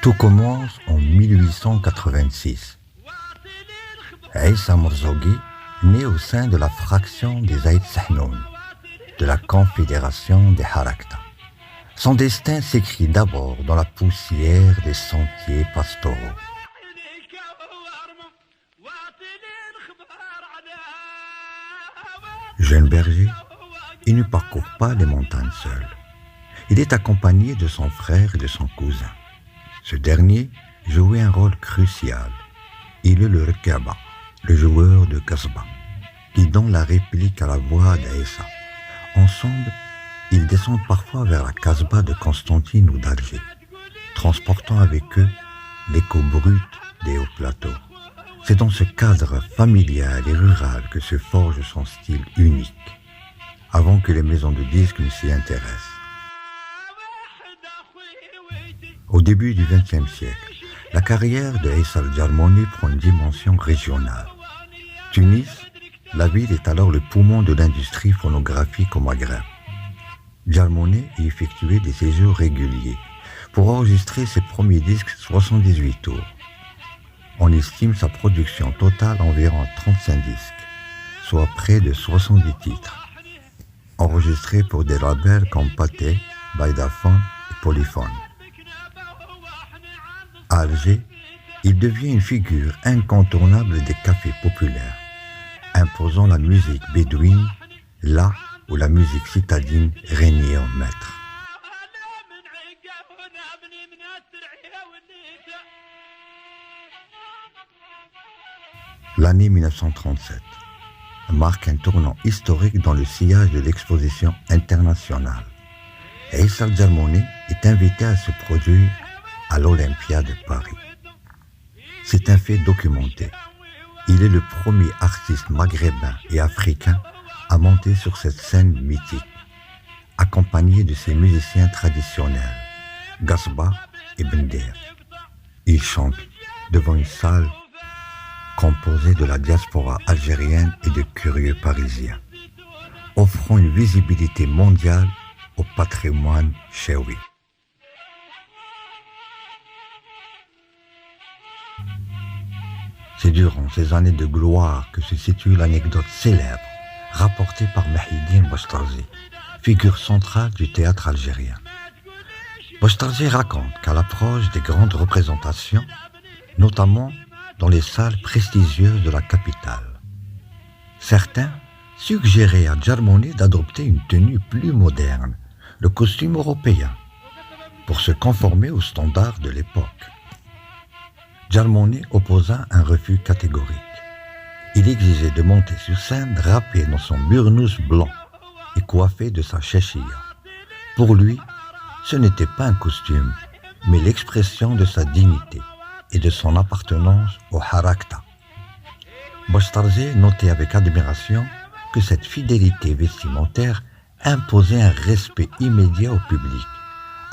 Tout commence en 1886. Aïssa Morzoghi naît au sein de la fraction des Aïd Sahnoun, de la Confédération des Harakta. Son destin s'écrit d'abord dans la poussière des sentiers pastoraux. Jeune berger, il ne parcourt pas les montagnes seul. Il est accompagné de son frère et de son cousin. Ce dernier jouait un rôle crucial. Il est le Rekaba, le joueur de Kasbah, qui donne la réplique à la voix d'Aïssa. Ensemble, ils descendent parfois vers la Kasbah de Constantine ou d'Alger, transportant avec eux l'écho brut des hauts plateaux. C'est dans ce cadre familial et rural que se forge son style unique, avant que les maisons de disques ne s'y intéressent. Au début du XXe siècle, la carrière de Aïssa Al-Jarmoni prend une dimension régionale. Tunis, la ville est alors le poumon de l'industrie phonographique au Maghreb. Jarmoni y effectuait des séjours réguliers pour enregistrer ses premiers disques 78 tours. On estime sa production totale environ 35 disques, soit près de 70 titres, enregistrés pour des labels comme Pathé, Vaidaphone et Polyphone. À Alger, il devient une figure incontournable des cafés populaires, imposant la musique bédouine là où la musique citadine régnait en maître. L'année 1937 marque un tournant historique dans le sillage de l'exposition internationale. Aïssa Al-Jarmoni est invité à se produire à l'Olympia de Paris. C'est un fait documenté. Il est le premier artiste maghrébin et africain à monter sur cette scène mythique, accompagné de ses musiciens traditionnels, Gasbah et Bender. Il chante devant une salle composée de la diaspora algérienne et de curieux parisiens, offrant une visibilité mondiale au patrimoine chewi. C'est durant ces années de gloire que se situe l'anecdote célèbre rapportée par Mahidine Bouchtarzi, figure centrale du théâtre algérien. Bouchtarzi raconte qu'à l'approche des grandes représentations, notamment dans les salles prestigieuses de la capitale, certains suggéraient à Jarmoni d'adopter une tenue plus moderne, le costume européen, pour se conformer aux standards de l'époque. Jarmoni opposa un refus catégorique. Il exigeait de monter sur scène drapé dans son burnous blanc et coiffé de sa chechia. Pour lui, ce n'était pas un costume, mais l'expression de sa dignité et de son appartenance au Harakta. Bouchtarzi notait avec admiration que cette fidélité vestimentaire imposait un respect immédiat au public,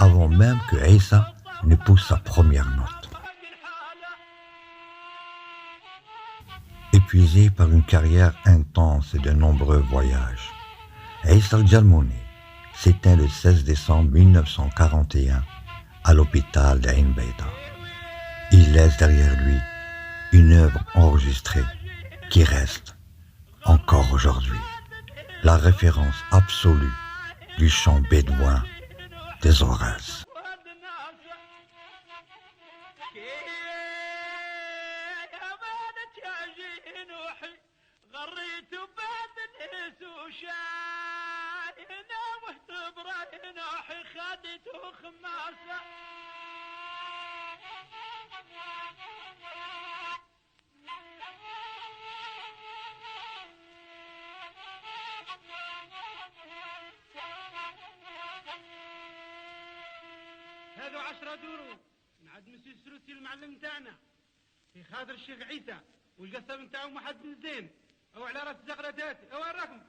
avant même que Aïssa ne pousse sa première note. Épuisé par une carrière intense et de nombreux voyages, Aïssa Al-Jarmoni s'éteint le 16 décembre 1941 à l'hôpital d'Ain Beida. Il laisse derrière lui une œuvre enregistrée qui reste, encore aujourd'hui, la référence absolue du chant bédouin des Aurès. هذا 10 دورو من عند مسيو السروسي المعلم تاعنا في خاطر الشيخ عيسى والقصب نتاعو محمد بن زين او على راس زغرتاتي او راكم